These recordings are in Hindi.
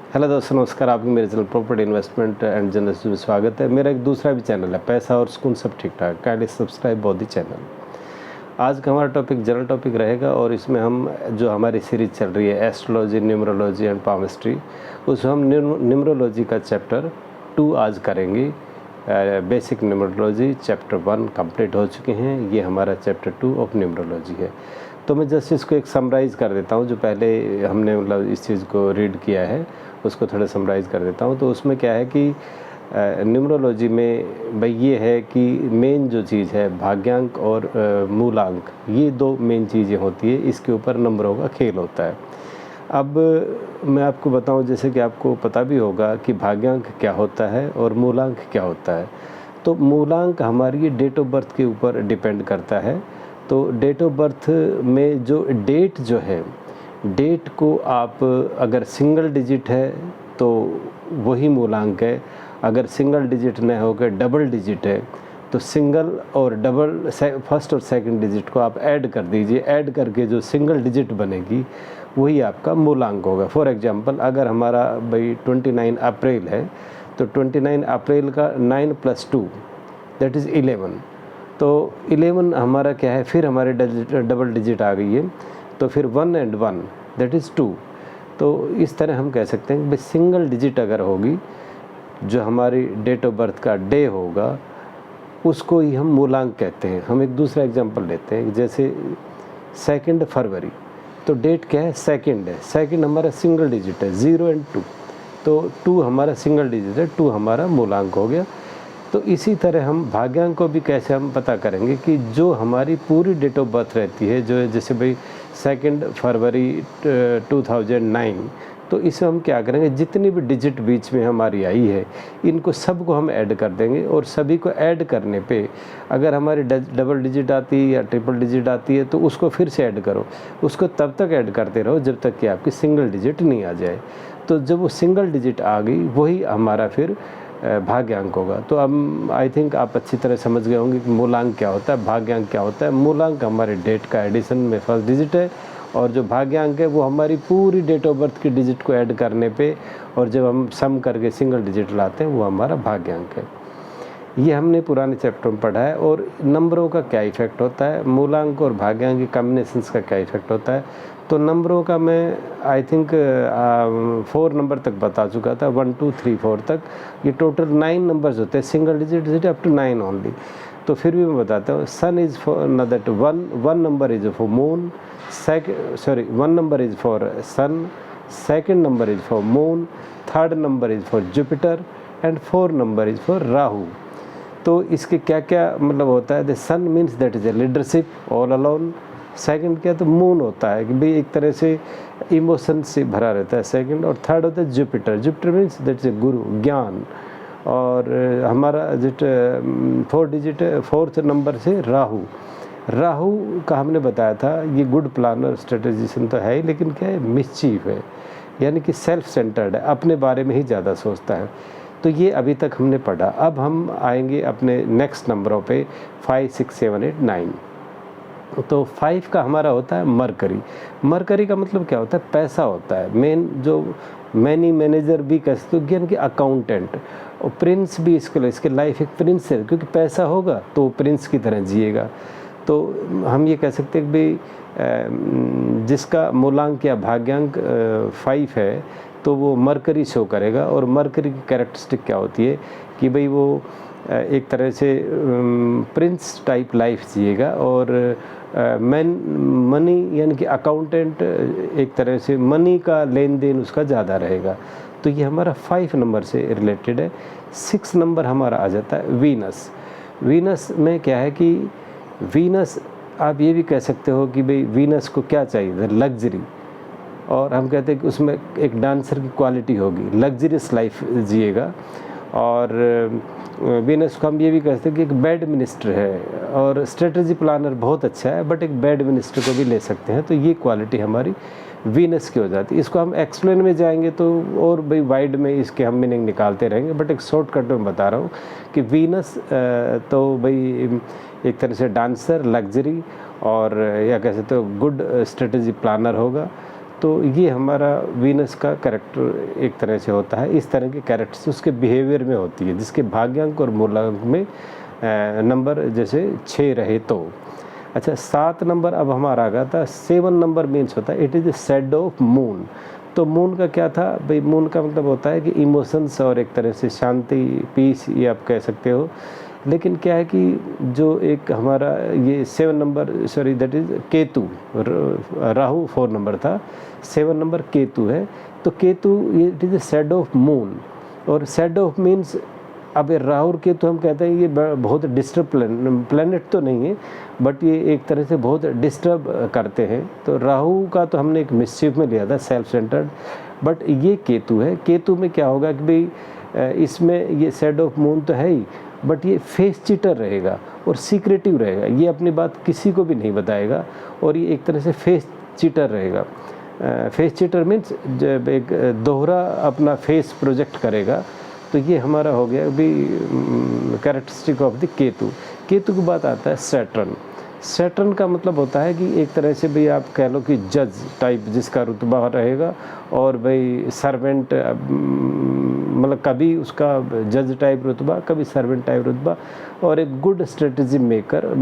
हेलो दोस्तों, नमस्कार। आपको मेरे channel property investment and journalism में स्वागत है। मेरा एक दूसरा भी चैनल है, पैसा और सुकून सब ठीक ठाक। Kindly subscribe both the channel. आज का हमारा टॉपिक जनरल टॉपिक रहेगा और इसमें हम जो हमारी सीरीज चल रही है एस्ट्रोलॉजी, न्यूमरोलॉजी एंड पामिस्ट्री, उसमें हम न्यूमरोलॉजी का चैप्टर 2 आज करेंगे। बेसिक न्यूमरोलॉजी चैप्टर 1 कंप्लीट हो चुके हैं। ये हमारा चैप्टर 2 ऑफ न्यूमरोलॉजी है। तो मैं जस्ट इसको एक समराइज़ कर देता हूँ। जो पहले हमने मतलब इस चीज़ को रीड किया है उसको थोड़ा समराइज़ कर देता हूँ। तो उसमें क्या है कि न्यूमरोलॉजी में भाई ये है कि मेन जो चीज़ है भाग्यांक और मूलांक, ये दो मेन चीज़ें होती है। इसके ऊपर नंबरों का खेल होता है। अब मैं आपको बताऊं, जैसे कि आपको पता भी होगा कि भाग्यांक क्या होता है और मूलांक क्या होता है। तो मूलांक हमारी डेट ऑफ बर्थ के ऊपर डिपेंड करता है। तो डेट ऑफ बर्थ में जो डेट जो है, डेट को आप अगर सिंगल डिजिट है तो वही मूलांक है। अगर सिंगल डिजिट न होकर डबल डिजिट है तो सिंगल और डबल फर्स्ट और सेकंड डिजिट को आप ऐड कर दीजिए। ऐड करके जो सिंगल डिजिट बनेगी वही आपका मूलांक होगा। फॉर एग्जांपल, अगर हमारा भाई 29 अप्रैल है तो 29 अप्रैल का 9 + 2 दैट इज़ 11। तो 11 हमारा क्या है, फिर हमारे डबल डिजिट आ गई है। तो फिर 1 and 1 दैट इज़ 2। तो इस तरह हम कह सकते हैं कि भाई सिंगल डिजिट अगर होगी, जो हमारी डेट ऑफ बर्थ का डे होगा उसको ही हम मूलांक कहते हैं। हम एक दूसरा एग्जांपल लेते हैं, जैसे 2 फरवरी। तो डेट क्या है, सेकंड है। सेकंड हमारा सिंगल डिजिट है, 0 and 2। तो 2 हमारा सिंगल डिजिट है, 2 हमारा मूलांक हो गया। तो इसी तरह हम भाग्यांक को भी कैसे हम पता करेंगे कि जो हमारी पूरी डेट ऑफ बर्थ रहती है, जो जैसे भाई 2 फरवरी 2009, तो इसे हम क्या करेंगे, जितनी भी डिजिट बीच में हमारी आई है इनको सबको हम ऐड कर देंगे। और सभी को ऐड करने पे अगर हमारी डबल डिजिट आती है या ट्रिपल डिजिट आती है तो उसको फिर से ऐड करो। उसको तब तक ऐड करते रहो जब तक कि आपकी सिंगल डिजिट नहीं आ जाए। तो जब वो सिंगल डिजिट आ गई वही हमारा फिर भाग्यांक होगा। तो अब आई थिंक आप अच्छी तरह समझ गए होंगे कि मूलांक क्या होता है, भाग्यांक क्या होता है। मूलांक हमारे डेट का एडिशन में फर्स्ट डिजिट है और जो भाग्यांक है वो हमारी पूरी डेट ऑफ बर्थ की डिजिट को ऐड करने पे और जब हम सम करके सिंगल डिजिट लाते हैं वो हमारा भाग्यांक है। ये हमने पुराने चैप्टर में पढ़ा है। और नंबरों का क्या इफ़ेक्ट होता है, मूलांक और भाग्यांक के कॉम्बिनेशंस का क्या इफ़ेक्ट होता है। तो नंबरों का मैं आई थिंक 4 नंबर तक बता चुका था, 1 2 3 4 तक। ये टोटल 9 नंबर्स होते हैं, single digit up to 9 only. तो फिर भी मैं बताता हूँ, सन इज़ फॉर न that one number is for moon, 1 number is for sun, 2nd number is for moon, 3rd number is for Jupiter and 4 number is for Rahu. तो इसके क्या क्या मतलब होता है। The sun means that is a leadership all alone. Second क्या, तो मून होता है कि भाई एक तरह से इमोशन से भरा रहता है सेकंड। और थर्ड होता है Jupiter. Jupiter means that is ए गुरु, ज्ञान। और हमारा जो 4 डिजिट 4th नंबर से राहु। राहु का हमने बताया था ये गुड प्लानर स्ट्रेटेजिशियन तो है ही, लेकिन क्या है, मिसचीफ है, यानी कि सेल्फ सेंटर्ड है, अपने बारे में ही ज़्यादा सोचता है। तो ये अभी तक हमने पढ़ा। अब हम आएंगे अपने नेक्स्ट नंबरों पे 5 6 7 8 9। तो 5 का हमारा होता है मरकरी। मरकरी का मतलब क्या होता है, पैसा होता है। मेन जो मैनी मैनेजर भी कह सकते हो, यानी कि अकाउंटेंट। और प्रिंस भी इसके लाइफ एक प्रिंस है, क्योंकि पैसा होगा तो वो प्रिंस की तरह जिएगा। तो हम ये कह सकते हैं कि भाई जिसका मूलांक या भाग्यांक 5 है तो वो मरकरी शो करेगा। और मरकरी की कैरेक्टरिस्टिक क्या होती है कि भाई वो एक तरह से प्रिंस टाइप लाइफ जिएगा। और मनी यानी कि अकाउंटेंट, एक तरह से मनी का लेन देन उसका ज़्यादा रहेगा। तो ये हमारा 5 नंबर से रिलेटेड है। 6 नंबर हमारा आ जाता है वीनस। वीनस में क्या है कि वीनस, आप ये भी कह सकते हो कि भाई वीनस को क्या चाहिए, लग्जरी। और हम कहते हैं कि उसमें एक डांसर की क्वालिटी होगी, लग्जरियस लाइफ जिएगा। और वीनस को हम ये भी कहते हैं कि एक बैड मिनिस्टर है और स्ट्रेटजी प्लानर बहुत अच्छा है, बट एक बैड मिनिस्टर को भी ले सकते हैं। तो ये क्वालिटी हमारी वीनस की हो जाती है। इसको हम एक्सप्लेन में जाएंगे तो और भाई वाइड में इसके हम मीनिंग निकालते रहेंगे, बट एक शॉर्टकट में बता रहा हूँ कि वीनस तो भाई एक तरह से डांसर, लग्जरी और या कह सकते हो गुड स्ट्रेटजी प्लानर होगा। तो ये हमारा वीनस का कैरेक्टर एक तरह से होता है। इस तरह के कैरेक्टर्स उसके बिहेवियर में होती है, जिसके भाग्यांक और मूलांक में नंबर जैसे 6 रहे तो। अच्छा, 7 नंबर अब हमारा आ गया था। 7 नंबर मीन्स होता है it is the shadow of moon. तो मून का क्या था भाई? मून का मतलब होता है कि इमोशंस और एक तरह से शांति, पीस, ये आप कह सकते हो। लेकिन क्या है कि जो एक हमारा ये 7 number, sorry that is Ketu, Rahu 4 number था, 7 नंबर केतु है। तो केतु ये it is the shadow of moon. और शैडो ऑफ मीन्स, अब ये राहु और केतु हम कहते हैं ये बहुत डिस्टर्ब प्लैनेट तो नहीं है, बट ये एक तरह से बहुत डिस्टर्ब करते हैं। तो राहु का तो हमने एक मिस्चीफ में लिया था, सेल्फ सेंटर्ड, बट ये केतु है। केतु में क्या होगा कि भाई इसमें ये शैडो ऑफ मून तो है ही, बट ये फेस चीटर रहेगा और सीक्रेटिव रहेगा। ये अपनी बात किसी को भी नहीं बताएगा और ये एक तरह से फेस चीटर रहेगा। फेस चीटर मीन्स जब एक दोहरा अपना फेस प्रोजेक्ट करेगा। तो ये हमारा हो गया अभी characteristic of the Ketu. Ketu की बात आता है सैटर्न। सैटर्न का मतलब होता है कि एक तरह से भाई आप कह लो कि जज टाइप जिसका रुतबा रहेगा, और भाई सर्वेंट, मतलब कभी उसका जज टाइप रुतबा, कभी सर्वेंट टाइप रुतबा, और एक good strategy maker,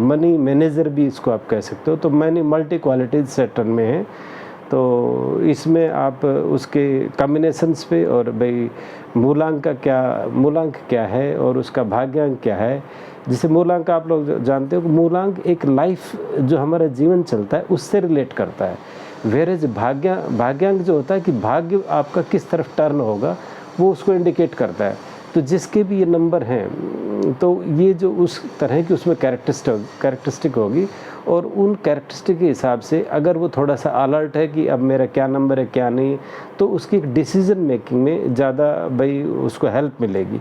money manager भी इसको आप कह सकते हो। तो मैंने मल्टी क्वालिटीज सैटर्न में है। तो इसमें आप उसके कॉम्बिनेशंस पे और भाई मूलांक क्या है और उसका भाग्यांक क्या है। जिसे मूलांक आप लोग जानते हो कि मूलांक एक लाइफ जो हमारा जीवन चलता है उससे रिलेट करता है। वेरेज भाग्यांक जो होता है कि भाग्य आपका किस तरफ टर्न होगा वो उसको इंडिकेट करता है। तो जिसके भी ये नंबर हैं तो ये जो उस तरह की उसमें कैरेक्टरिस्टिक होगी, और उन कैरेक्टरिस्टिक के हिसाब से अगर वो थोड़ा सा अलर्ट है कि अब मेरा क्या नंबर है क्या नहीं, तो उसकी डिसीजन मेकिंग में ज़्यादा भाई उसको हेल्प मिलेगी।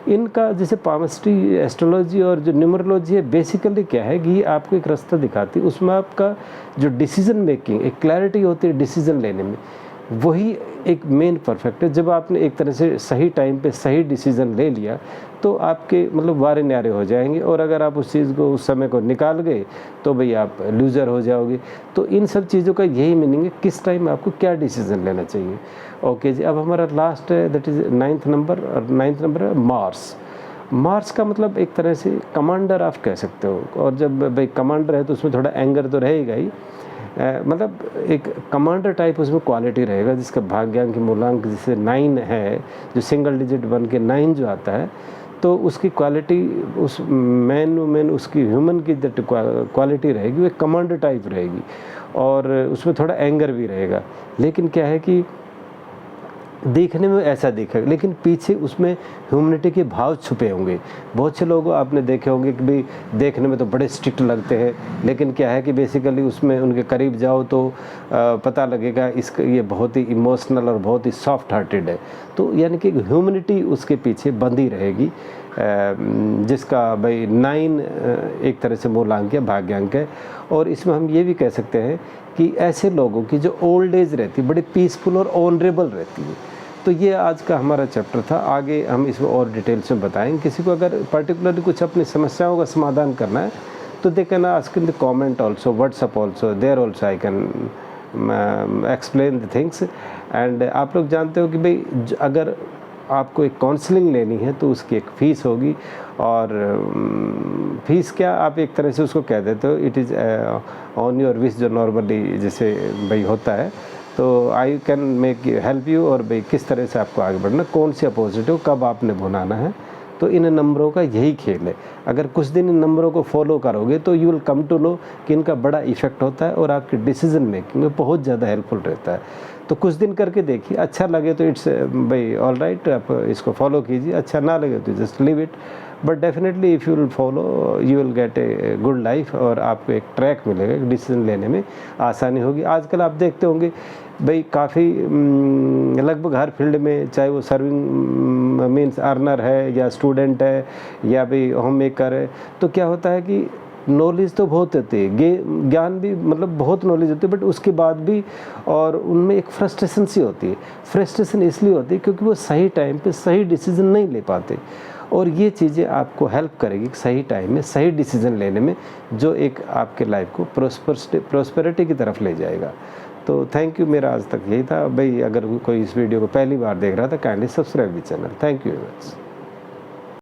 इनका जैसे पामिस्ट्री, एस्ट्रोलॉजी और जो न्यूमरोलॉजी है, बेसिकली क्या है कि ये आपको एक रास्ता दिखाती है। उसमें आपका जो डिसीजन मेकिंग, एक क्लैरिटी होती है डिसीजन लेने में, वही एक मेन परफेक्ट है। जब आपने एक तरह से सही टाइम पे सही डिसीज़न ले लिया तो आपके मतलब वारे न्यारे हो जाएंगे, और अगर आप उस चीज़ को, उस समय को निकाल गए तो भाई आप लूज़र हो जाओगे। तो इन सब चीज़ों का यही मीनिंग है, किस टाइम आपको क्या डिसीज़न लेना चाहिए। ओके जी, अब हमारा लास्ट है दैट इज़ 9th नंबर, और 9th नंबर है मार्स। मार्स का मतलब एक तरह से कमांडर आप कह सकते हो, और जब भाई कमांडर है तो उसमें थोड़ा एंगर तो रहेगा ही, मतलब एक कमांडर टाइप उसमें क्वालिटी रहेगा, जिसका भाग्यांक मूलांक जैसे 9 है, जो सिंगल डिजिट बन के 9 जो आता है, तो उसकी क्वालिटी, उस मैन उसकी ह्यूमन की जो क्वालिटी रहेगी वो कमांडर टाइप रहेगी, और उसमें थोड़ा एंगर भी रहेगा। लेकिन क्या है कि देखने में ऐसा दिखेगा, लेकिन पीछे उसमें ह्यूमनिटी के भाव छुपे होंगे। बहुत से लोग आपने देखे होंगे कि भाई देखने में तो बड़े स्ट्रिक्ट लगते हैं, लेकिन क्या है कि बेसिकली उसमें उनके करीब जाओ तो पता लगेगा इसका ये बहुत ही इमोशनल और बहुत ही सॉफ्ट हार्टेड है। तो यानी कि ह्यूमनिटी उसके पीछे बंधी रहेगी, जिसका भाई 9 एक तरह से मूलांक है, भाग्यांक है। और इसमें हम ये भी कह सकते हैं कि ऐसे लोगों की जो ओल्ड एज रहती है बड़ी पीसफुल और ऑनरेबल रहती है। तो ये आज का हमारा चैप्टर था। आगे हम इसमें और डिटेल्स में बताएंगे। किसी को अगर पर्टिकुलरली कुछ अपनी समस्याओं का समाधान करना है तो they can ask in the comment also, WhatsApp also, there also I can explain the things. And आप लोग जानते हो कि भाई अगर आपको एक काउंसलिंग लेनी है तो उसकी एक फ़ीस होगी, और फीस क्या आप एक तरह से उसको कह देते हो, it is on your wish, जो नॉर्मली जैसे भाई होता है। तो I can make help you, और भाई किस तरह से आपको आगे बढ़ना, कौन सी अपोजिट हो, कब आपने भुनाना है। तो इन नंबरों का यही खेल है। अगर कुछ दिन इन नंबरों को फॉलो करोगे तो you will come to know कि इनका बड़ा इफेक्ट होता है और आपकी डिसीजन मेकिंग में बहुत ज़्यादा हेल्पफुल रहता है। तो कुछ दिन करके देखिए, अच्छा लगे तो इट्स भाई ऑल राइट, आप इसको फॉलो कीजिए, अच्छा ना लगे तो just leave it. But definitely if you will follow you will get a good life, और आपको एक ट्रैक मिलेगा, एक डिसीजन लेने में आसानी होगी। आजकल आप देखते होंगे भाई काफ़ी लगभग हर फील्ड में, चाहे वो सर्विंग मीन्स अर्नर है या स्टूडेंट है या भाई होम मेकर है, तो क्या होता है कि नॉलेज तो बहुत होती है, ज्ञान भी मतलब बहुत नॉलेज होती है, बट उसके बाद भी और उनमें एक फ्रस्ट्रेशन सी होती है। फ्रस्ट्रेशन इसलिए होती है क्योंकि वो सही टाइम पे सही डिसीजन नहीं ले पाते, और ये चीज़ें आपको हेल्प करेगी सही टाइम में सही डिसीजन लेने में, जो एक आपके लाइफ को प्रॉस्पेरिटी की तरफ ले जाएगा। तो थैंक यू, मेरा आज तक यही था भाई। अगर कोई इस वीडियो को पहली बार देख रहा था, kindly subscribe the channel. Thank you very much.